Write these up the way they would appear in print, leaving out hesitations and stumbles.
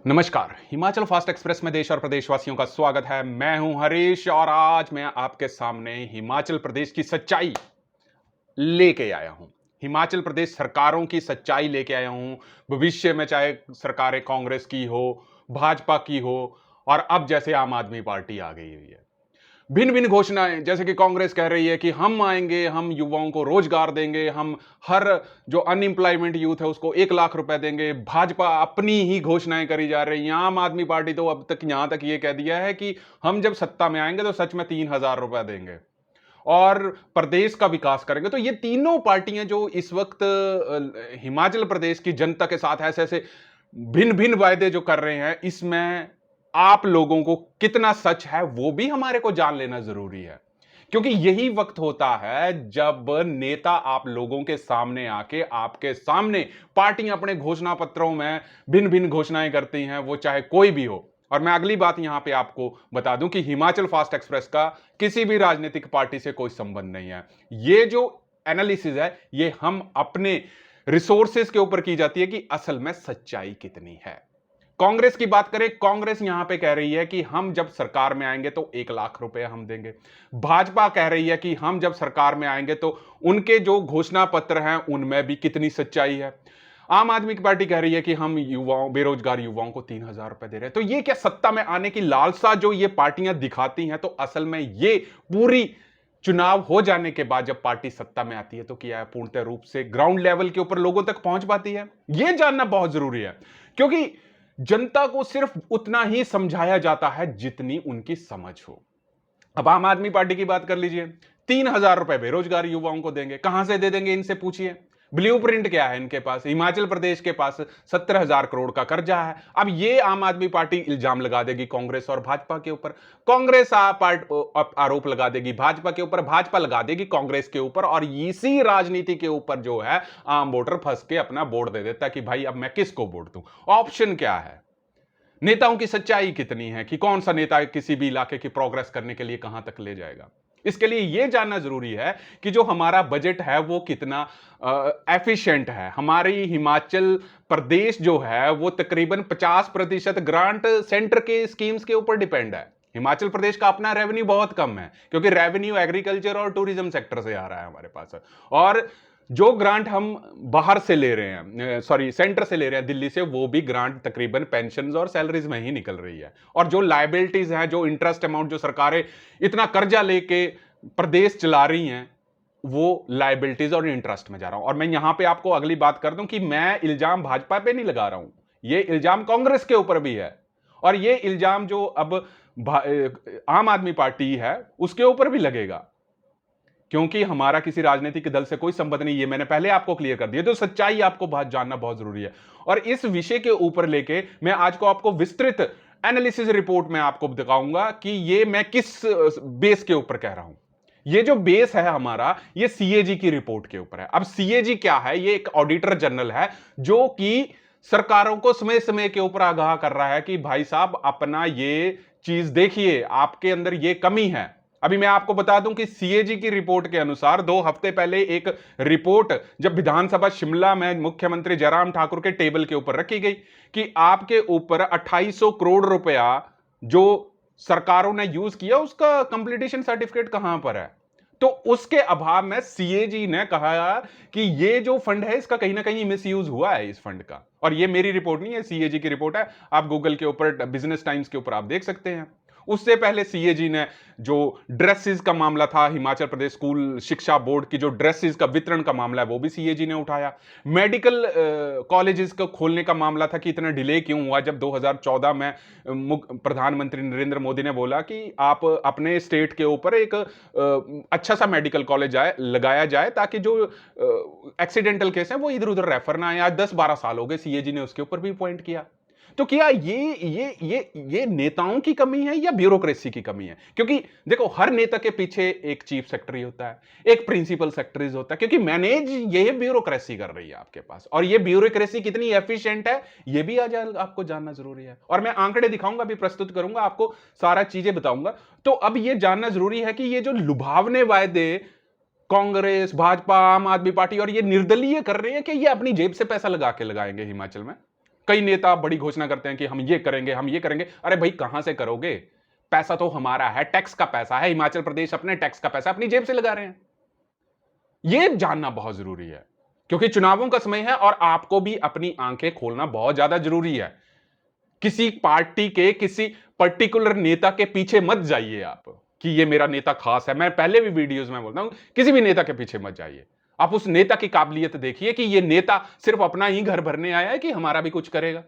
नमस्कार। Himachal fast express में देश और प्रदेशवासियों का स्वागत है। मैं हूं हरीश और आज मैं आपके सामने हिमाचल प्रदेश की सच्चाई लेके आया हूं। हिमाचल प्रदेश सरकारों की सच्चाई लेके आया हूं। भविष्य में चाहे सरकारें कांग्रेस की हो, भाजपा की हो और अब जैसे आम आदमी पार्टी आ गई हुई है। भिन्न भिन्न घोषणाएं, जैसे कि कांग्रेस कह रही है कि हम आएंगे, हम युवाओं को रोजगार देंगे, हम हर जो अनएम्प्लॉयमेंट यूथ है उसको 1 लाख रुपए देंगे। भाजपा अपनी ही घोषणाएं करी जा रही है। आम आदमी पार्टी तो अब तक यहां तक ये कह दिया है कि हम जब सत्ता में आएंगे तो सच में 3,000 रुपए देंगे और प्रदेश का विकास करेंगे। तो ये तीनों पार्टियां जो इस वक्त हिमाचल प्रदेश की जनता के साथ ऐसे ऐसे भिन्न भिन्न वायदे जो कर रहे हैं, इसमें आप लोगों को कितना सच है वो भी हमारे को जान लेना जरूरी है। क्योंकि यही वक्त होता है जब नेता आप लोगों के सामने आके आपके सामने पार्टियां अपने घोषणा पत्रों में भिन्न भिन्न घोषणाएं करती हैं, वो चाहे कोई भी हो। और मैं अगली बात यहां पे आपको बता दूं कि हिमाचल फास्ट एक्सप्रेस का किसी भी राजनीतिक पार्टी से कोई संबंध नहीं है। ये जो एनालिसिस है ये हम अपने रिसोर्सेज के ऊपर की जाती है कि असल में सच्चाई कितनी है। कांग्रेस की बात करें, कांग्रेस यहां पे कह रही है कि हम जब सरकार में आएंगे तो 1 लाख रुपए हम देंगे। भाजपा कह रही है कि हम जब सरकार में आएंगे तो उनके जो घोषणा पत्र हैं उनमें भी कितनी सच्चाई है। आम आदमी की पार्टी कह रही है कि हम युवाओं, बेरोजगार युवाओं को 3,000 रुपए दे रहे हैं। तो ये क्या सत्ता में आने की लालसा जो ये पार्टियां दिखाती हैं, तो असल में ये पूरी चुनाव हो जाने के बाद जब पार्टी सत्ता में आती है तो क्या पूर्णतः रूप से ग्राउंड लेवल के ऊपर लोगों तक पहुंच पाती है? यह जानना बहुत जरूरी है। क्योंकि जनता को सिर्फ उतना ही समझाया जाता है जितनी उनकी समझ हो। अब आम आदमी पार्टी की बात कर लीजिए। 3,000 रुपए बेरोजगार युवाओं को देंगे। कहां से दे देंगे इनसे पूछिए। ब्लूप्रिंट क्या है इनके पास? हिमाचल प्रदेश के पास 70,000 करोड़ का कर्जा है। अब ये आम आदमी पार्टी इल्जाम लगा देगी कांग्रेस और भाजपा के ऊपर। कांग्रेस आरोप लगा देगी भाजपा के ऊपर, भाजपा लगा देगी कांग्रेस के ऊपर, और इसी राजनीति के ऊपर जो है आम वोटर फंस के अपना वोट दे देता है कि भाई अब मैं किसको वोट दूं। ऑप्शन क्या है? नेताओं की सच्चाई कितनी है कि कौन सा नेता किसी भी इलाके की प्रोग्रेस करने के लिए कहां तक ले जाएगा। इसके लिए यह जानना जरूरी है कि जो हमारा बजट है वो कितना एफिशिएंट है। हमारी हिमाचल प्रदेश जो है वो तकरीबन 50% ग्रांट सेंटर के स्कीम्स के ऊपर डिपेंड है। हिमाचल प्रदेश का अपना रेवेन्यू बहुत कम है क्योंकि रेवेन्यू एग्रीकल्चर और टूरिज्म सेक्टर से आ रहा है हमारे पास। और जो ग्रांट हम बाहर से ले रहे हैं, सॉरी सेंटर से ले रहे हैं दिल्ली से, वो भी ग्रांट तकरीबन पेंशन और सैलरीज में ही निकल रही है। और जो लायबिलिटीज हैं, जो इंटरेस्ट अमाउंट जो सरकारें इतना कर्जा लेके प्रदेश चला रही हैं, वो लायबिलिटीज और इंटरेस्ट में जा रहा हूं। और मैं यहां पे आपको अगली बात कर दूं कि मैं इल्जाम भाजपा पे नहीं लगा रहा हूं, ये इल्जाम कांग्रेस के ऊपर भी है और ये इल्जाम जो अब आम आदमी पार्टी है उसके ऊपर भी लगेगा। क्योंकि हमारा किसी राजनीतिक दल से कोई संबंध नहीं, ये मैंने पहले आपको क्लियर कर दिया। तो सच्चाई आपको बहुत जानना बहुत जरूरी है। और इस विषय के ऊपर लेके मैं आज को आपको विस्तृत एनालिसिस रिपोर्ट में आपको दिखाऊंगा कि ये मैं किस बेस के ऊपर कह रहा हूं। ये जो बेस है हमारा, ये सीएजी की रिपोर्ट के ऊपर है। अब सीएजी क्या है? ये एक ऑडिटर जनरल है जो कि सरकारों को समय समय के ऊपर आगाह कर रहा है कि भाई साहब अपना ये चीज देखिए, आपके अंदर ये कमी है। अभी मैं आपको बता दूं कि सीएजी की रिपोर्ट के अनुसार 2 हफ्ते पहले एक रिपोर्ट जब विधानसभा शिमला में मुख्यमंत्री जयराम ठाकुर के टेबल के ऊपर रखी गई कि आपके ऊपर 2800 करोड़ रुपया जो सरकारों ने यूज किया उसका कंप्लीटेशन सर्टिफिकेट कहां पर है। तो उसके अभाव में सीएजी ने कहा कि ये जो फंड है इसका कहीं ना कहीं मिसयूज हुआ है इस फंड का। और ये मेरी रिपोर्ट नहीं है, सीएजी की रिपोर्ट है। आप गूगल के ऊपर, बिजनेस टाइम्स के ऊपर आप देख सकते हैं। उससे पहले सीएजी ने जो ड्रेसेस का मामला था, हिमाचल प्रदेश स्कूल शिक्षा बोर्ड की जो ड्रेसेस का वितरण का मामला है वो भी सीएजी ने उठाया। मेडिकल कॉलेजेस को खोलने का मामला था कि इतना डिले क्यों हुआ, जब 2014 में प्रधानमंत्री नरेंद्र मोदी ने बोला कि आप अपने स्टेट के ऊपर एक अच्छा सा मेडिकल कॉलेज लगाया जाए ताकि जो एक्सीडेंटल केस है वो इधर उधर रेफर ना आए। आज 10-12 साल हो गए, सीएजी ने उसके ऊपर भी पॉइंट किया। तो क्या ये नेताओं की कमी है या ब्यूरोक्रेसी की कमी है? क्योंकि देखो, हर नेता के पीछे एक चीफ सेक्रेटरी होता है, एक प्रिंसिपल सेक्रेटरी होता है, क्योंकि मैनेज ये ब्यूरोक्रेसी कर रही है आपके पास। और ये ब्यूरोक्रेसी कितनी एफिशिएंट है ये भी आज आपको जानना जरूरी है। और मैं आंकड़े दिखाऊंगा, भी प्रस्तुत करूंगा, आपको सारा चीजें बताऊंगा। तो अब ये जानना जरूरी है कि ये जो लुभावने वायदे कांग्रेस, भाजपा, आम आदमी पार्टी और ये निर्दलीय कर रहे हैं कि ये अपनी जेब से पैसा लगा के लगाएंगे हिमाचल में। कई नेता बड़ी घोषणा करते हैं कि हम ये करेंगे, हम ये करेंगे। अरे भाई, कहां से करोगे? पैसा तो हमारा है, टैक्स का पैसा है। हिमाचल प्रदेश अपने टैक्स का पैसा अपनी जेब से लगा रहे हैं। यह जानना बहुत जरूरी है, क्योंकि चुनावों का समय है और आपको भी अपनी आंखें खोलना बहुत ज्यादा जरूरी है। किसी पार्टी के किसी पर्टिकुलर नेता के पीछे मत जाइए आप कि ये मेरा नेता खास है। मैं पहले भी वीडियोस में बोलता हूं, किसी भी नेता के पीछे मत जाइए। आप उस नेता की काबिलियत देखिए कि ये नेता सिर्फ अपना ही घर भरने आया है कि हमारा भी कुछ करेगा।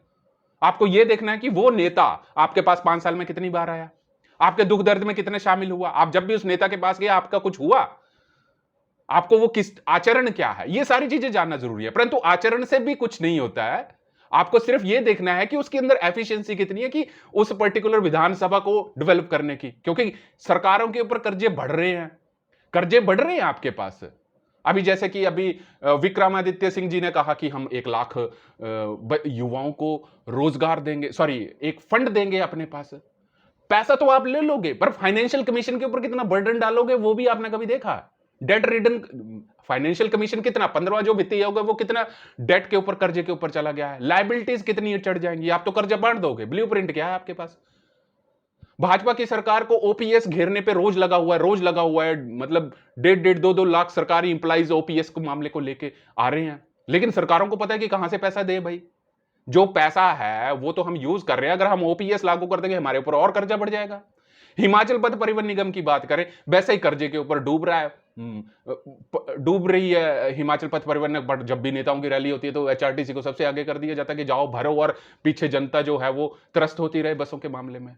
आपको यह देखना है कि वो नेता आपके पास 5 साल में कितनी बार आया, आपके दुख दर्द में कितने शामिल हुआ, आप जब भी उस नेता के पास गए आपका कुछ हुआ, आपको वो किस आचरण क्या है, ये सारी चीजें जानना जरूरी है। परंतु आचरण से भी कुछ नहीं होता है। आपको सिर्फ यह देखना है कि उसके अंदर एफिशिएंसी कितनी है कि उस पर्टिकुलर विधानसभा को डेवलप करने की, क्योंकि सरकारों के ऊपर कर्जे बढ़ रहे हैं, कर्जे बढ़ रहे हैं आपके पास। अभी जैसे कि अभी विक्रमादित्य सिंह जी ने कहा कि हम 1 लाख युवाओं को रोजगार देंगे, सॉरी, एक फंड देंगे अपने पास। पैसा तो आप ले लोगे, पर फाइनेंशियल कमीशन के ऊपर कितना बर्डन डालोगे वो भी आपने कभी देखा? डेट रिडन फाइनेंशियल कमीशन कितना, 15वां जो वित्तीय आयोग है वो कितना डेट के ऊपर, कर्जे के ऊपर चला गया है। लायबिलिटीज कितनी चढ़ जाएंगी, आप तो कर्जा बांट दोगे। ब्लूप्रिंट क्या है आपके पास? भाजपा की सरकार को ओपीएस घेरने पे रोज लगा हुआ है, रोज लगा हुआ है। मतलब 1.5-2 लाख सरकारी इंप्लॉइज ओपीएस को मामले को लेके आ रहे हैं, लेकिन सरकारों को पता है कि कहां से पैसा दे भाई। जो पैसा है वो तो हम यूज कर रहे हैं, अगर हम ओपीएस लागू कर देंगे हमारे ऊपर और कर्जा बढ़ जाएगा। हिमाचल पथ परिवहन निगम की बात करें, वैसे ही कर्जे के ऊपर डूब रहा है, डूब रही है हिमाचल पथ परिवहन निगम। बट जब भी नेताओं की रैली होती है तो एचआरटीसी को सबसे आगे कर दिया जाता है कि जाओ भरो, और पीछे जनता जो है वो त्रस्त होती रहे बसों के मामले में।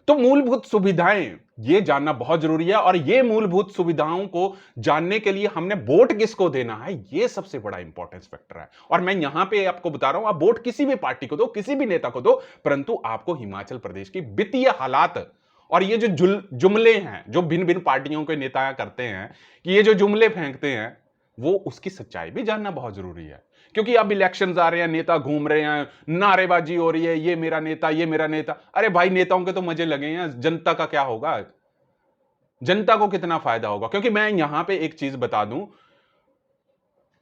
तो मूलभूत सुविधाएं ये जानना बहुत जरूरी है, और ये मूलभूत सुविधाओं को जानने के लिए हमने वोट किसको देना है, ये सबसे बड़ा इंपॉर्टेंस फैक्टर है। और मैं यहां पे आपको बता रहा हूं, आप वोट किसी भी पार्टी को दो, किसी भी नेता को दो, परंतु आपको हिमाचल प्रदेश की वित्तीय हालात और ये जो जुमले हैं जो भिन्न भिन्न पार्टियों के नेता करते हैं, कि ये जो जुमले फेंकते हैं, वो उसकी सच्चाई भी जानना बहुत जरूरी है। क्योंकि अब इलेक्शंस आ रहे हैं, नेता घूम रहे हैं, नारेबाजी हो रही है, ये मेरा नेता, ये मेरा नेता। अरे भाई, नेताओं के तो मजे लगे हैं, जनता का क्या होगा, जनता को कितना फायदा होगा? क्योंकि मैं यहां पे एक चीज बता दूं,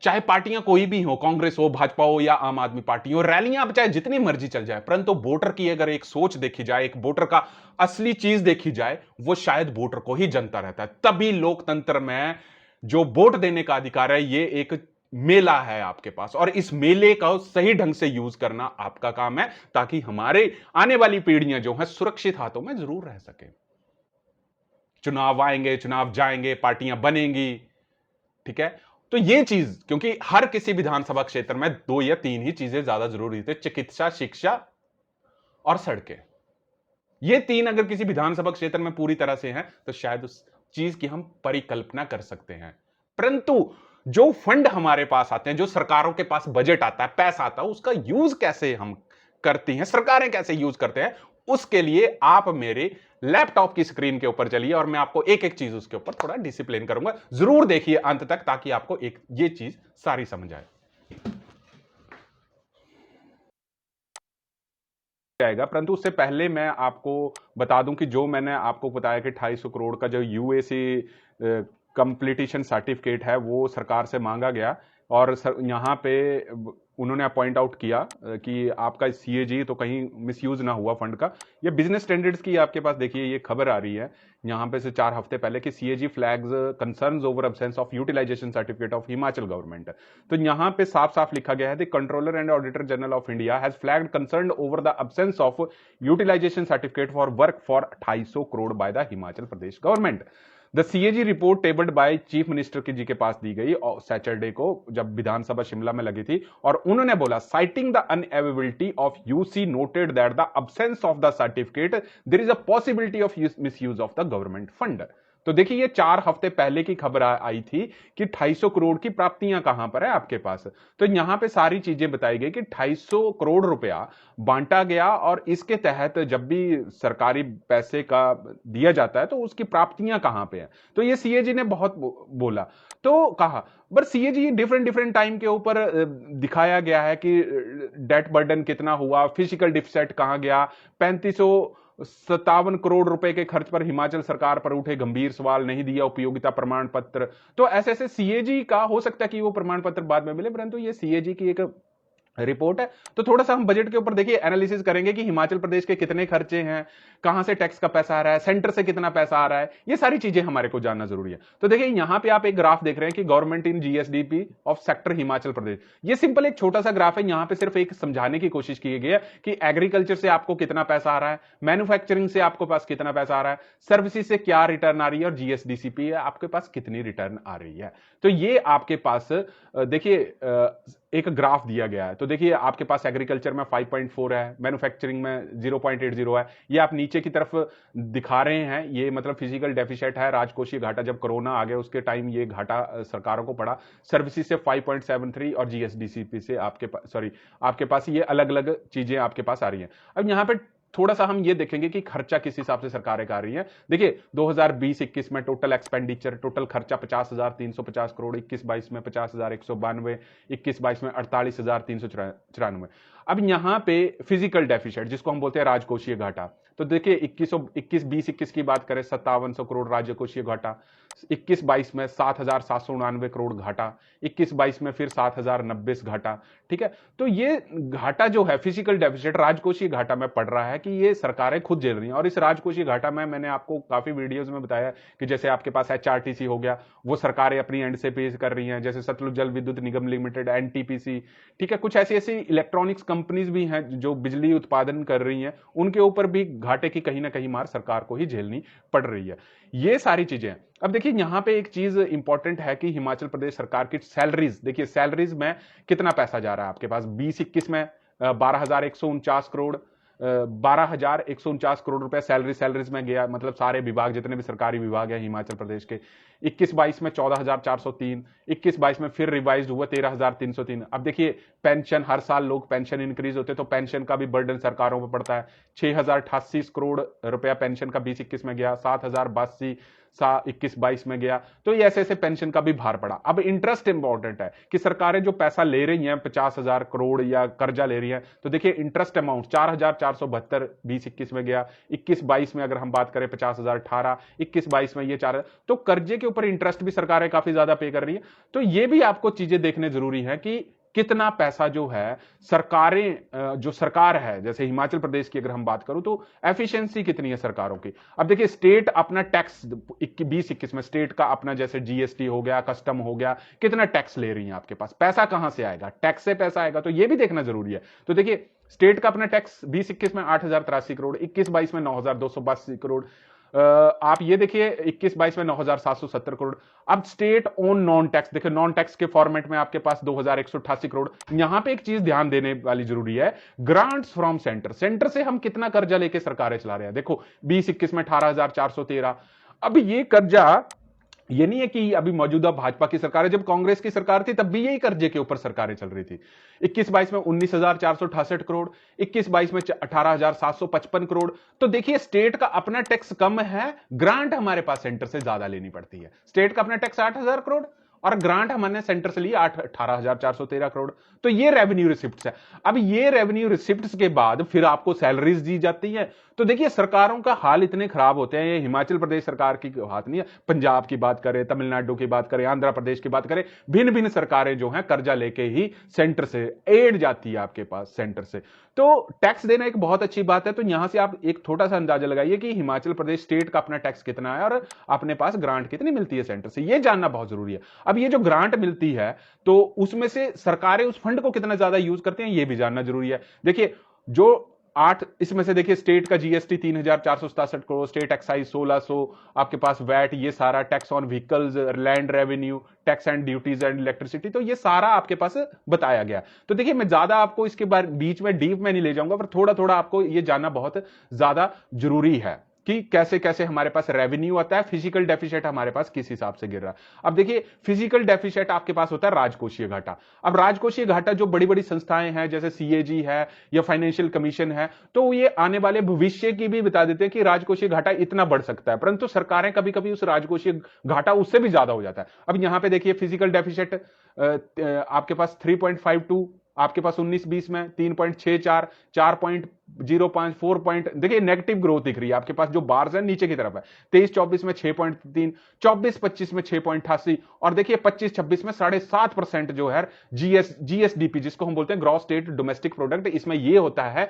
चाहे पार्टियां कोई भी हो, कांग्रेस हो, भाजपा हो या आम आदमी पार्टी हो, रैलियां अब चाहे जितनी मर्जी चल जाए, परंतु वोटर की अगर एक सोच देखी जाए, एक वोटर का असली चीज देखी जाए, वो शायद वोटर को ही जनता रहता है। तभी लोकतंत्र में जो वोट देने का अधिकार है, ये एक मेला है आपके पास, और इस मेले का सही ढंग से यूज करना आपका काम है, ताकि हमारे आने वाली पीढ़ियां जो हैं सुरक्षित हाथों में जरूर रह सके। चुनाव आएंगे, चुनाव जाएंगे, पार्टियां बनेंगी, ठीक है। तो ये चीज, क्योंकि हर किसी विधानसभा क्षेत्र में 2 या 3 ही चीजें ज्यादा जरूरी थी, चिकित्सा, शिक्षा और सड़कें। ये 3 अगर किसी विधानसभा क्षेत्र में पूरी तरह से हैं, तो शायद उस चीज की हम परिकल्पना कर सकते हैं। परंतु जो फंड हमारे पास आते हैं, जो सरकारों के पास बजट आता है, पैसा आता है, उसका यूज कैसे हम करती हैं, सरकारें कैसे यूज करते हैं, उसके लिए आप मेरे लैपटॉप की स्क्रीन के ऊपर चलिए और मैं आपको एक एक चीज उसके ऊपर थोड़ा डिसिप्लिन करूंगा। जरूर देखिए अंत तक, ताकि आपको एक ये चीज सारी समझ आए जाएगा। परंतु उससे पहले मैं आपको बता दूं कि जो मैंने आपको बताया कि 250 करोड़ का जो यूएसी कंप्लीटिशन सर्टिफिकेट है वो सरकार से मांगा गया, और यहाँ पे उन्होंने पॉइंट आउट किया कि आपका सीएजी तो कहीं मिसयूज ना हुआ फंड का। ये बिजनेस स्टैंडर्ड्स की आपके पास देखिए ये खबर आ रही है यहाँ पे से 4 हफ्ते पहले कि CAG flags concerns over absence of utilisation certificate of Himachal government. तो यहाँ पे साफ साफ लिखा गया है the controller and auditor general of India has flagged concern over the absence of utilisation certificate for work for 250 crore by the Himachal Pradesh government. The CAG report tabled by chief minister की जी के पास दी गई और सैटरडे को, जब विधानसभा शिमला में लगी थी, और उन्होंने बोला citing the unavailability of UC noted that the absence of the certificate there is a possibility of misuse of the government fund. तो देखिए ये 4 हफ्ते पहले की खबर आई थी कि 250 करोड़ की प्राप्तियां कहां पर है आपके पास। तो यहां पे सारी चीजें बताई गई कि 250 करोड़ रुपया बांटा गया, और इसके तहत जब भी सरकारी पैसे का दिया जाता है तो उसकी प्राप्तियां कहां पे है। तो ये सीएजी ने बहुत बोला, तो कहा but CAG different different time के ऊपर दिखाया गया है कि डेट बर्डन कितना हुआ, फिजिकल डिफिसिट कहां गया, 3557 करोड़ रुपए के खर्च पर हिमाचल सरकार पर उठे गंभीर सवाल, नहीं दिया उपयोगिता प्रमाण पत्र। तो ऐसे ऐसे सीएजी का हो सकता है कि वो प्रमाण पत्र बाद में मिले, परंतु ये सीएजी की एक रिपोर्ट है। तो थोड़ा सा हम बजट के ऊपर देखिए एनालिसिस करेंगे कि हिमाचल प्रदेश के कितने खर्चे हैं, कहां से टैक्स का पैसा आ रहा है, सेंटर से कितना पैसा आ रहा है, ये सारी चीजें हमारे को जानना जरूरी है। तो देखिए यहां पे आप एक ग्राफ देख रहे हैं कि government in GSDP of sector Himachal Pradesh. ये सिंपल एक छोटा सा ग्राफ है, यहां पे सिर्फ एक समझाने की कोशिश की गई है कि एग्रीकल्चर से आपको कितना पैसा आ रहा है, मैन्युफैक्चरिंग से आपको पास कितना पैसा आ रहा है, सर्विसेज से क्या रिटर्न आ रही है, और जीएसडीसीपी है आपके पास कितनी रिटर्न आ रही है। तो ये आपके पास देखिए एक ग्राफ दिया गया है। तो देखिए आपके पास एग्रीकल्चर में 5.4 है, मैन्युफैक्चरिंग में 0.80 है, ये आप नीचे की तरफ दिखा रहे हैं, ये मतलब फिजिकल डेफिसिट है, राजकोषीय घाटा। जब कोरोना आ गया उसके टाइम ये घाटा सरकारों को पड़ा। सर्विसेज से 5.73 और जीएसडीसीपी से आपके पास आपके पास ये अलग अलग चीजें आपके पास आ रही हैं। अब यहां पे थोड़ा सा हम ये देखेंगे कि खर्चा किस हिसाब से सरकारें कर रही हैं। देखिए 2020-21 में टोटल एक्सपेंडिचर, टोटल खर्चा 50,350 करोड़, 21-22 में 50,192, 21-22 में 48,394। अब यहां पे फिजिकल डेफिसिट जिसको हम बोलते हैं राजकोषीय घाटा, तो देखिए 20-21 की बात करें 5700 करोड़ राजकोषीय घाटा, 21-22 में 7,799 करोड़ घाटा, 21-22 में फिर 7,090 घाटा। ठीक है, तो ये घाटा जो है फिजिकल डेफिसिट राजकोषीय घाटा में पड़ रहा है कि ये सरकारें खुद झेल रही हैं। और इस राजकोषीय घाटा में मैंने आपको काफी वीडियोस में बताया कि जैसे आपके पास एचआरटीसी हो गया, वो सरकारें अपनी एंड से पे कर रही हैं, जैसे सतलुज जल विद्युत निगम लिमिटेड, एनटीपीसी। ठीक है, कुछ ऐसी ऐसी इलेक्ट्रॉनिक्स कंपनीज भी हैं जो बिजली उत्पादन कर रही हैं, उनके ऊपर भी घाटे की कहीं ना कहीं मार सरकार को ही झेलनी पड़ रही है। ये सारी चीजें। अब देखिए यहां पे एक चीज इंपॉर्टेंट है कि हिमाचल प्रदेश सरकार की सैलरीज, देखिए सैलरीज में कितना पैसा जा रहा है आपके पास। 20-21 में 12,149 करोड़, 12,149 करोड़ रुपए सैलरीज में गया, मतलब सारे विभाग जितने भी सरकारी विभाग है हिमाचल प्रदेश के। 21-22 में 14,403, 21-22 में फिर रिवाइज हुआ 13,303। अब देखिए पेंशन, हर साल लोग पेंशन इंक्रीज होते तो पेंशन का भी बर्डन सरकारों पर पड़ता है। 6,088 करोड़ रुपया पेंशन का 20-21 में गया, 7,082 21-22 में गया। तो ये ऐसे ऐसे पेंशन का भी भार पड़ा। अब इंटरेस्ट इंपॉर्टेंट है कि सरकारें जो पैसा ले रही हैं 50,000 करोड़ या कर्जा ले रही हैं, तो देखिए इंटरेस्ट अमाउंट 4,472 20-21 में गया। 21-22 में अगर हम बात करें 50,018, 21-22 में ये 4, तो कर्जे के ऊपर इंटरेस्ट भी सरकारें काफी ज्यादा पे कर रही है। तो ये भी आपको चीजें देखने जरूरी है कि कितना पैसा जो है सरकारें, जो सरकार है जैसे हिमाचल प्रदेश की अगर हम बात करूं तो एफिशिएंसी कितनी है सरकारों की। अब देखिए स्टेट अपना टैक्स 20-21 में स्टेट का अपना जैसे जीएसटी हो गया, कस्टम हो गया, कितना टैक्स ले रही है आपके पास, पैसा कहां से आएगा, टैक्स से पैसा आएगा, तो ये भी देखना जरूरी है। तो देखिए स्टेट का अपना टैक्स 20-21 में 8,083 करोड़, 21-22 में 9,282 करोड़, आप ये देखिए 21-22 में 9,770 करोड़। अब स्टेट ओन नॉन टैक्स, देखिए नॉन टैक्स के फॉर्मेट में आपके पास 2,188 करोड़। यहां पे एक चीज ध्यान देने वाली जरूरी है, ग्रांट्स फ्रॉम सेंटर, सेंटर से हम कितना कर्जा लेके सरकारें चला रहे हैं। देखो 20-21 में 18,413। अब ये कर्जा ये नहीं है कि अभी मौजूदा भाजपा की सरकार है, जब कांग्रेस की सरकार थी तब भी यही कर्जे के ऊपर सरकारें चल रही थी। 21-22 में 19,468 करोड़, 21-22 में 18,755 करोड़। तो देखिए स्टेट का अपना टैक्स कम है, ग्रांट हमारे पास सेंटर से ज्यादा लेनी पड़ती है। स्टेट का अपना टैक्स 8,000 करोड़ और ग्रांट हमने सेंटर से लिया 18,413 करोड़। तो ये रेवेन्यू रिसिप्ट्स है। अब ये रेवेन्यू रिसिप्ट्स के बाद फिर आपको सैलरीज दी जाती है। तो देखिए सरकारों का हाल इतने खराब होते हैं, ये हिमाचल प्रदेश सरकार की बात नहीं है, पंजाब की बात करें, तमिलनाडु की बात करें, आंध्र प्रदेश की बात करें, भिन्न भिन्न सरकारें जो हैं कर्जा लेके ही सेंटर से एड जाती है आपके पास सेंटर से। तो टैक्स देना एक बहुत अच्छी बात है। तो यहां से आप एक छोटा सा अंदाजा लगाइए कि हिमाचल प्रदेश स्टेट का अपना टैक्स कितना है और अपने पास ग्रांट कितनी मिलती है सेंटर से, यह जानना बहुत जरूरी है। अब ये जो ग्रांट मिलती है तो उसमें से सरकारें उस फंड को कितना ज्यादा यूज करते हैं यह भी जानना जरूरी है। देखिए जो 8, इसमें से देखिए स्टेट का जीएसटी 3,467 करोड़, स्टेट एक्साइज 1,600, आपके पास वैट, ये सारा tax on vehicles, land revenue, tax and duties and electricity, तो ये सारा आपके पास बताया गया। तो देखिए मैं ज्यादा आपको इसके बारे बीच में डीप में नहीं ले जाऊंगा, पर थोड़ा थोड़ा आपको ये जानना बहुत ज्यादा जरूरी है कि कैसे कैसे हमारे पास रेवेन्यू आता है, फिजिकल डेफिसिट हमारे पास किस हिसाब से गिर रहा है। अब देखिए फिजिकल डेफिसिट आपके पास होता है राजकोषीय घाटा। अब राजकोषीय घाटा जो बड़ी बड़ी संस्थाएं हैं जैसे सीएजी है या फाइनेंशियल कमीशन है, तो ये आने वाले भविष्य की भी बता देते हैं कि राजकोषीय घाटा इतना बढ़ सकता है, परंतु सरकारें कभी कभी उस राजकोषीय घाटा उससे भी ज्यादा हो जाता है। अब यहां पे देखिए फिजिकल डेफिसिट आपके पास 3.52, आपके पास 19-20 में 3.64, 0.5 4 पॉइंट, देखिए नेगेटिव ग्रोथ दिख रही है आपके पास, जो बार्स है नीचे की तरफ है। 23-24 में 6.3, 24-25 में 6.88, और देखिए 25-26 में 7.5% जो है जीएसडीपी, जिसको हम बोलते हैं ग्रॉस स्टेट डोमेस्टिक प्रोडक्ट। इसमें यह होता है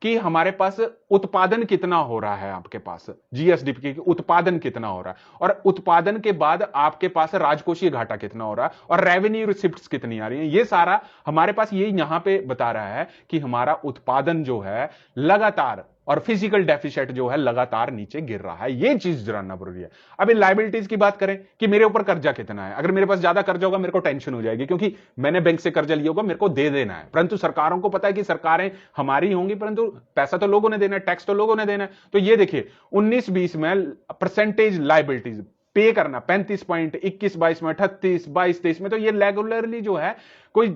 कि हमारे पास उत्पादन कितना हो रहा है, आपके पास जीएसडीपी की उत्पादन कितना हो रहा है, और उत्पादन के बाद आपके पास राजकोषीय घाटा कितना हो रहा है, और रेवेन्यू रिसिप्ट्स कितनी आ रही है। ये सारा हमारे पास ये यहां पे बता रहा है कि हमारा उत्पादन जो है लगातार, और फिजिकल डेफिसिट जो है लगातार नीचे गिर रहा है। ये चीज जानना जरूरी है। अब इन लायबिलिटीज की बात करें कि मेरे ऊपर कर्जा कितना है। अगर मेरे पास ज्यादा कर्जा होगा मेरे को टेंशन हो जाएगी, क्योंकि मैंने बैंक से कर्जा लिया होगा, मेरे को दे देना है। परंतु सरकारों को पता है कि सरकारें हमारी होंगी, परंतु पैसा तो लोगों ने देना है, टैक्स तो लोगों ने देना है। तो ये देखिए 19-20 में परसेंटेज लायबिलिटीज पे करना 35 21-22 में 38, 22-23 में, तो ये रेगुलरली जो है कोई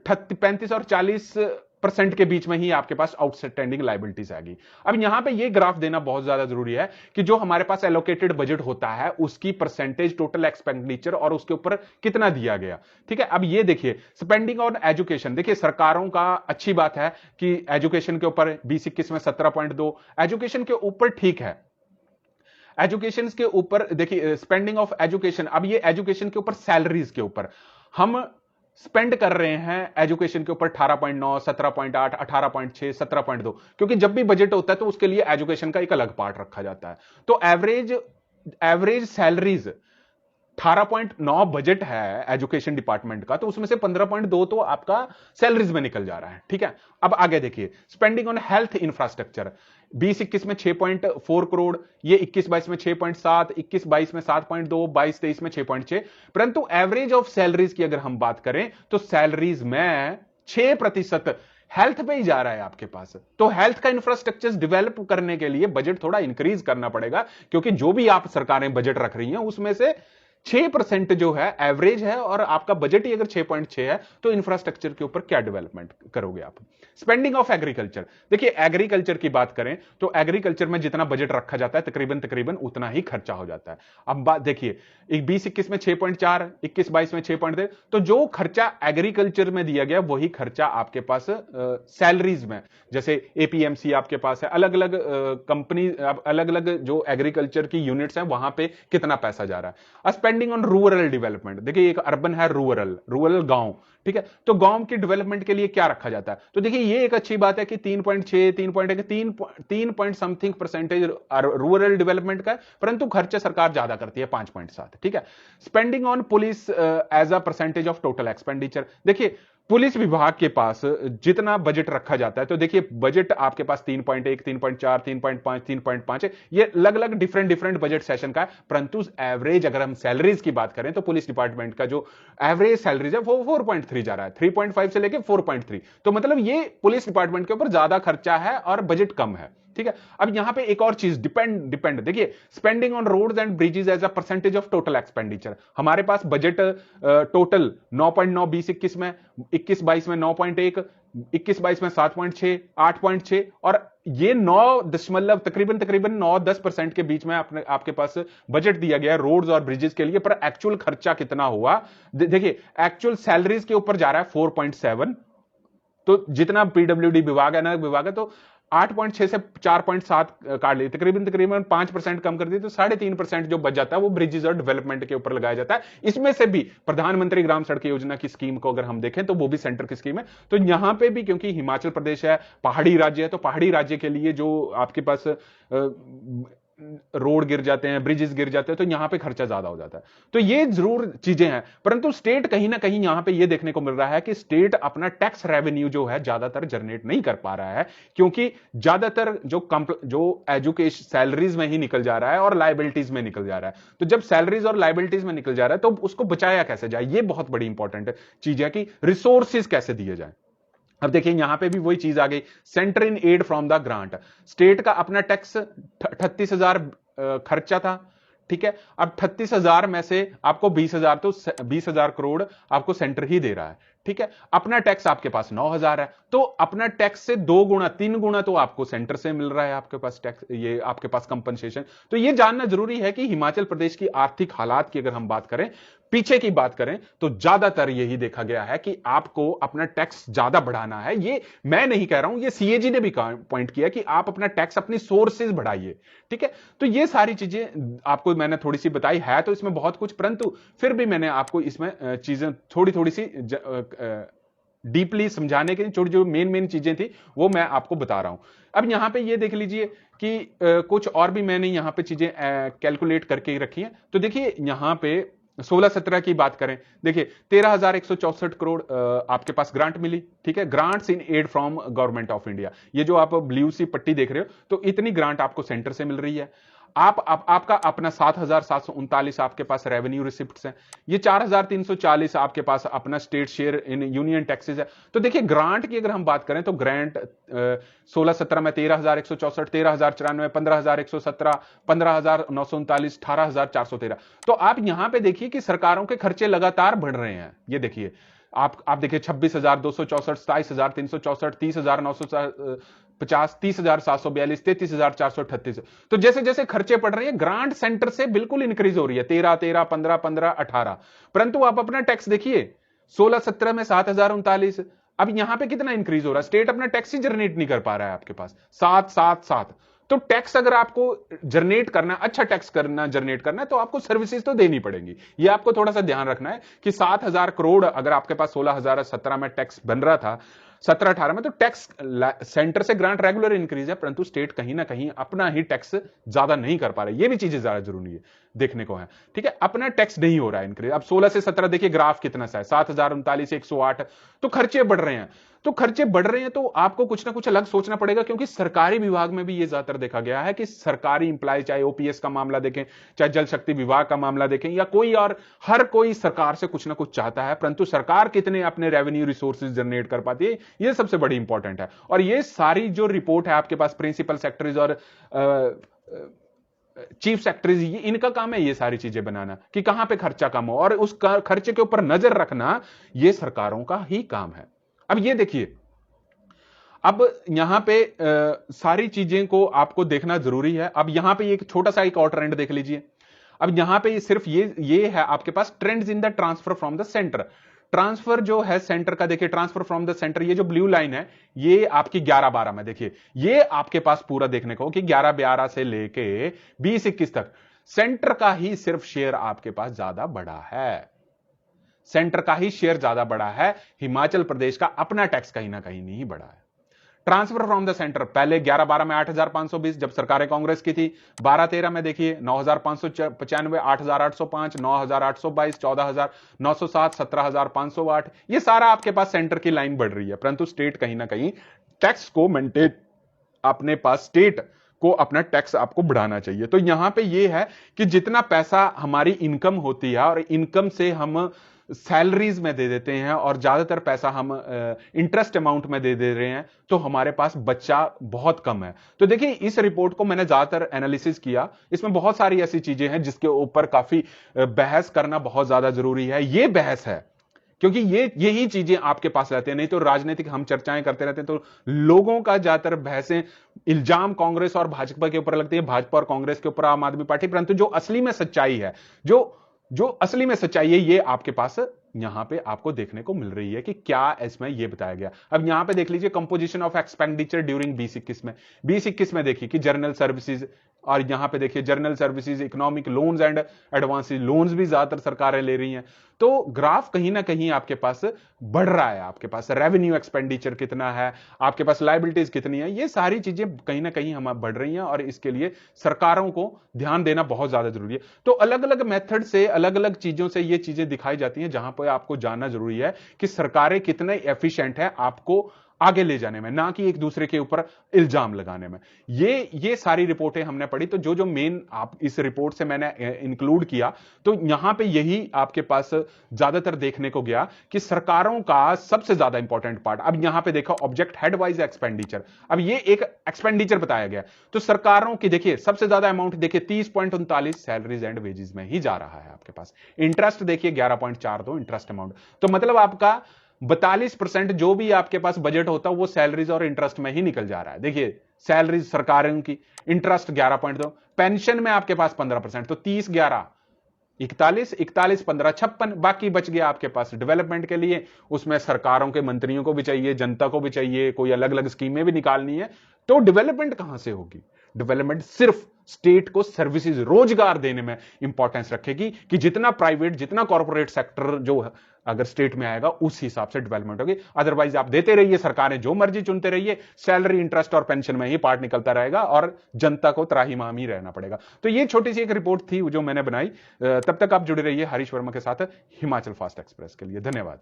35 और 40% के बीच में ही आपके पास आउटस्टैंडिंग लायबिलिटीज आएगी। अब यहां पे ये ग्राफ देना बहुत ज्यादा जरूरी है कि जो हमारे पास एलोकेटेड बजट होता है उसकी परसेंटेज टोटल एक्सपेंडिचर और उसके ऊपर कितना दिया गया। ठीक है, अब ये देखिए स्पेंडिंग ऑन एजुकेशन, देखिए सरकारों का अच्छी बात है कि एजुकेशन के ऊपर 20-21 में 17.2, एजुकेशन के ऊपर ठीक है। एजुकेशन के ऊपर देखिए स्पेंडिंग ऑफ एजुकेशन, अब ये एजुकेशन के ऊपर सैलरीज के ऊपर हम स्पेंड कर रहे हैं एजुकेशन के ऊपर 18.9, 17.8, 18.6, 17.2, क्योंकि जब भी बजट होता है तो उसके लिए एजुकेशन का एक अलग पार्ट रखा जाता है। तो एवरेज सैलरीज 18.9 बजट है एजुकेशन डिपार्टमेंट का, तो उसमें से 15.2 तो आपका सैलरीज में निकल जा रहा है। ठीक है, अब आगे देखिए स्पेंडिंग ऑन हेल्थ इंफ्रास्ट्रक्चर 20-21 में 6.4 करोड़, ये 21-22 में 6.7, 21-22 में 7.2, 22-23 में 6.6। परंतु एवरेज ऑफ सैलरीज की अगर हम बात करें तो सैलरीज में 6% हेल्थ पे ही जा रहा है आपके पास। तो हेल्थ का इंफ्रास्ट्रक्चर डेवलप करने के लिए बजट थोड़ा इंक्रीज करना पड़ेगा, क्योंकि जो भी आप सरकारें बजट रख रही हैं उसमें से 6% जो है एवरेज है, और आपका बजट ही अगर 6.6 है तो इंफ्रास्ट्रक्चर के ऊपर क्या डेवलपमेंट करोगे आप। स्पेंडिंग ऑफ एग्रीकल्चर, देखिए एग्रीकल्चर की बात करें तो एग्रीकल्चर में जितना बजट रखा जाता है तकरीबन उतना ही खर्चा हो जाता है। अब बात देखिए 20-21 में 6.4, 21-22 में 6.3, तो जो खर्चा एग्रीकल्चर में दिया गया वही खर्चा आपके पास सैलरीज में, जैसे एपीएमसी आपके पास है, अलग अलग कंपनी, अलग अलग जो एग्रीकल्चर की यूनिट्स हैं वहां पे कितना पैसा जा रहा है। स्पेंडिंग ऑन रूरल डेवलपमेंट, देखिए एक अर्बन है, रूरल गांव, ठीक है, तो गांव की डेवलपमेंट के लिए क्या रखा जाता है। तो देखिए ये एक अच्छी बात है कि 3.6, 3 point something percentage rural development का, परंतु खर्चा सरकार ज्यादा करती है 5.7। ठीक है, spending on police as a percentage of total expenditure, देखिए पुलिस विभाग के पास जितना बजट रखा जाता है, तो देखिए बजट आपके पास 3.1, 3.4, 3.5, 3.5 है, ये अलग अलग डिफरेंट बजट सेशन का है। परंतु एवरेज अगर हम सैलरीज की बात करें तो पुलिस डिपार्टमेंट का जो एवरेज सैलरीज है वो 4.3 जा रहा है, 3.5 से लेके 4.3। तो मतलब ये पुलिस डिपार्टमेंट के ऊपर ज्यादा खर्चा है और बजट कम है। ठीक है, अब यहां पे एक और चीज डिपेंड देखिए spending on roads and bridges as a percentage of total expenditure, हमारे पास बजट टोटल 9.9 20-21 में, 21-22 में 9.1, 21-22 में 7.6, 8.6, और ये 9 तकरीबन 9-10% के बीच में आपके पास बजट दिया गया रोड्स और ब्रिजेस के लिए। पर एक्चुअल खर्चा कितना हुआ, देखिए एक्चुअल सैलरीज के ऊपर जा रहा है 4.7, तो जितना पीडब्ल्यूडी विभाग है तो 8.6 से 4.7 काट ली, तकरीबन 5% कम कर दी, तो 3.5% जो बच जाता है वो ब्रिजेस और डेवलपमेंट के ऊपर लगाया जाता है। इसमें से भी प्रधानमंत्री ग्राम सड़क योजना की स्कीम को अगर हम देखें तो वो भी सेंटर की स्कीम है। तो यहां पे भी क्योंकि हिमाचल प्रदेश है, पहाड़ी राज्य है, तो पहाड़ी राज्य के लिए जो आपके पास रोड गिर जाते हैं, ब्रिजेस गिर जाते हैं, तो यहां पे खर्चा ज्यादा हो जाता है। तो ये जरूर चीजें हैं, परंतु स्टेट कहीं ना कहीं यहां पे ये देखने को मिल रहा है कि स्टेट अपना टैक्स रेवेन्यू जो है ज्यादातर जनरेट नहीं कर पा रहा है, क्योंकि ज्यादातर जो एजुकेशन सैलरीज में ही निकल जा रहा है और लाइबिलिटीज में निकल जा रहा है। तो जब सैलरीज और लाइबिलिटीज में निकल जा रहा है तो उसको बचाया कैसे जाए, ये बहुत बड़ी इंपॉर्टेंट चीज है कि रिसोर्सेज कैसे दिए जाए। अब देखिए यहां पे भी वही चीज आ गई, centre in aid from the grant, state का अपना टैक्स 38,000 खर्चा था। ठीक है, अब 38,000 में से आपको 20,000, तो 20,000 करोड़ आपको सेंटर ही दे रहा है। ठीक है, अपना टैक्स आपके पास 9,000 है, तो अपना टैक्स से 2 गुना 3 गुना तो आपको सेंटर से मिल रहा है आपके पास टैक्स, ये आपके पास कंपनसेशन। तो ये जानना जरूरी है कि हिमाचल प्रदेश की आर्थिक हालात की अगर हम बात करें, पीछे की बात करें, तो ज्यादातर यही देखा गया है कि आपको अपना टैक्स ज्यादा बढ़ाना है। ये मैं नहीं कह रहा हूं, ये सीएजी ने भी पॉइंट किया कि आप अपना टैक्स अपनी सोर्सेज बढ़ाइए। ठीक है, तो ये सारी चीजें आपको मैंने थोड़ी सी बताई है, तो इसमें बहुत कुछ, परंतु फिर भी मैंने आपको इसमें चीजें थोड़ी थोड़ी सी डीपली समझाने के लिए छोटी जो मेन मेन चीजें थी वो मैं आपको बता रहा हूं। अब यहां पे ये देख लीजिए कि कुछ और भी मैंने यहां पे चीजें कैलकुलेट करके रखी हैं। तो देखिए यहां पे 16-17 की बात करें, देखिए 13,164 करोड़ आपके पास ग्रांट मिली। ठीक है, grants in aid from government of India, ये जो आप ब्लू सी पट्टी देख रहे हो, तो इतनी ग्रांट आपको सेंटर से मिल रही है। आपका अपना 7,739 आपके पास रेवेन्यू रिसिप्ट्स हैं, ये 4,340 आपके पास अपना state share in union taxes है। तो देखिए ग्रांट की अगर हम बात करें तो ग्रांट 16-17 में 13,164, 13,094, 15,117, 15,939, 18,413। तो आप यहां पे देखिए कि सरकारों के खर्चे लगातार बढ़ रहे हैं। ये देखिए आप देखिए 26,264, 27,364, 30,950, 30,742, 33,438। तो जैसे जैसे खर्चे पड़ रहे हैं, ग्रांट सेंटर से बिल्कुल इंक्रीज हो रही है, 13 13, 15 15, 18। परंतु आप अपना टैक्स देखिए 16-17 में 7,039। अब यहां पे कितना इंक्रीज हो रहा है, स्टेट अपना टैक्स ही जनरेट नहीं कर पा रहा है आपके पास 7 7 7। तो टैक्स अगर आपको जनरेट करना, अच्छा टैक्स करना, जनरेट करना है, तो आपको सर्विसेज तो देनी पड़ेगी। ये आपको थोड़ा सा ध्यान रखना है कि 7,000 करोड़ अगर आपके पास 16,017 में टैक्स बन रहा था, 17-18 में, तो टैक्स सेंटर से ग्रांट रेगुलर इंक्रीज है, परंतु स्टेट कहीं ना कहीं अपना ही टैक्स ज्यादा नहीं कर पा रहे। ये भी चीजें ज्यादा जरूरी है देखने को है। ठीक है, अपना टैक्स नहीं हो रहा है इंक्रीज। अब 16 से 17 देखिए ग्राफ कितना सा है, 7,039, 108। तो खर्चे बढ़ रहे हैं, तो खर्चे बढ़ रहे हैं, तो आपको कुछ ना कुछ अलग सोचना पड़ेगा, क्योंकि सरकारी विभाग में भी यह ज्यादातर देखा गया है कि सरकारी इंप्लॉय, चाहे ओपीएस का मामला देखें, चाहे जल शक्ति विभाग का मामला देखें, या कोई और, हर कोई सरकार से कुछ ना कुछ चाहता है, परंतु सरकार कितने अपने रेवेन्यू रिसोर्सेज जनरेट कर पाती है, यह सबसे बड़ी इंपॉर्टेंट है। और ये सारी जो रिपोर्ट है आपके पास, प्रिंसिपल सेक्रेटरीज और चीफ सेक्रेटरीज, इनका काम है ये सारी चीजें बनाना कि कहां पे खर्चा कम हो, और उस खर्चे के ऊपर नजर रखना ये सरकारों का ही काम है। अब ये देखिए, अब यहां पे सारी चीजें को आपको देखना जरूरी है। अब यहां पे एक छोटा सा एक और ट्रेंड देख लीजिए। अब यहां पे सिर्फ ये है आपके पास trends in the transfer from the centre. Transfer जो है सेंटर का, देखिए ट्रांसफर फ्रॉम द सेंटर, ये जो ब्लू लाइन है, ये आपकी 11-12 में, देखिए ये आपके पास पूरा देखने को कि 11-12 से लेके 20-21 तक सेंटर का ही सिर्फ शेयर आपके पास ज्यादा बढ़ा है, सेंटर का ही शेयर ज्यादा बढ़ा है, हिमाचल प्रदेश का अपना टैक्स कहीं ना कहीं नहीं बढ़ा है। ट्रांसफर फ्रॉम द सेंटर पहले 11-12 में 8,520 जब सरकारें कांग्रेस की थी, 12-13 में देखिए 9,595, 8,805, 9,822, 14,907, 17,508। ये सारा आपके पास सेंटर की लाइन बढ़ रही है, परंतु स्टेट कहीं ना कहीं टैक्स को मेंटेन, अपने पास स्टेट को अपना टैक्स आपको बढ़ाना चाहिए। तो यहां पे ये है कि जितना पैसा हमारी इनकम होती है, और इनकम से हम सैलरीज में दे देते हैं, और ज्यादातर पैसा हम इंटरेस्ट अमाउंट में दे दे रहे हैं, तो हमारे पास बच्चा बहुत कम है। तो देखिए इस रिपोर्ट को मैंने ज्यादातर एनालिसिस किया, इसमें बहुत सारी ऐसी चीजें हैं जिसके ऊपर काफी बहस करना बहुत ज्यादा जरूरी है। ये बहस है क्योंकि यही चीजें आपके पास रहती हैं, नहीं तो राजनीतिक हम चर्चाएं करते रहते हैं, तो लोगों का ज्यादातर बहसें, इल्जाम कांग्रेस और भाजपा के ऊपर लगती है, भाजपा और कांग्रेस के ऊपर आम आदमी पार्टी, परंतु जो असली में सच्चाई है, जो असली में सच्चाई है, ये आपके पास यहां पे आपको देखने को मिल रही है कि क्या इसमें ये बताया गया। अब यहां पे देख लीजिए कंपोजिशन ऑफ एक्सपेंडिचर ड्यूरिंग 2021 में देखिए कि जनरल सर्विसेज, और यहां पे देखिए general services, economic loans and advances loans भी ज्यादातर सरकारें ले रही हैं। तो ग्राफ कहीं ना कहीं आपके पास बढ़ रहा है, आपके पास रेवेन्यू एक्सपेंडिचर कितना है, आपके पास लायबिलिटीज कितनी है, ये सारी चीजें कहीं ना कहीं हम बढ़ रही हैं, और इसके लिए सरकारों को ध्यान देना बहुत ज्यादा जरूरी है। तो अलग अलग मेथड से, अलग अलग चीजों से ये चीजें दिखाई जाती हैं, जहां पर आपको जानना जरूरी है कि सरकारें कितने एफिशिएंट है आपको आगे ले जाने में, ना कि एक दूसरे के ऊपर इल्जाम लगाने में। ये सारी रिपोर्टें हमने पढ़ी, तो जो मेन आप इस रिपोर्ट से मैंने इंक्लूड किया, तो यहां पे यही आपके पास ज्यादातर देखने को गया कि सरकारों का सबसे ज्यादा इंपॉर्टेंट पार्ट। अब यहां पे देखो ऑब्जेक्ट हेडवाइज एक्सपेंडिचर, अब ये एक एक्सपेंडिचर बताया गया, तो सरकारों की देखिए सबसे ज्यादा अमाउंट देखिए 30.39 सैलरीज एंड वेजेस में ही जा रहा है आपके पास। इंटरेस्ट देखिए 11.42 इंटरेस्ट अमाउंट, तो मतलब आपका 42% जो भी आपके पास बजट होता है वो सैलरीज और इंटरेस्ट में ही निकल जा रहा है। देखिए सैलरीज सरकारों की, इंटरेस्ट 11.2, पेंशन में आपके पास 15%, तो 30 11 41, 41 15 56, बाकी बच गया आपके पास डेवलपमेंट के लिए। उसमें सरकारों के मंत्रियों को भी चाहिए, जनता को भी चाहिए, कोई अलग अलग स्कीमें भी निकालनी है, तो डेवलपमेंट कहां से होगी? डेवलपमेंट सिर्फ स्टेट को सर्विसेज, रोजगार देने में इंपॉर्टेंस रखेगी कि जितना प्राइवेट, जितना कॉर्पोरेट सेक्टर जो अगर स्टेट में आएगा उस हिसाब से डेवलपमेंट होगी। अदरवाइज आप देते रहिए, सरकारें जो मर्जी चुनते रहिए, सैलरी, इंटरेस्ट और पेंशन में ही पार्ट निकलता रहेगा और जनता को त्राहिमाम ही रहना पड़ेगा। तो ये छोटी सी एक रिपोर्ट थी जो मैंने बनाई। तब तक आप जुड़े रहिए हरीश वर्मा के साथ हिमाचल फास्ट एक्सप्रेस के लिए। धन्यवाद।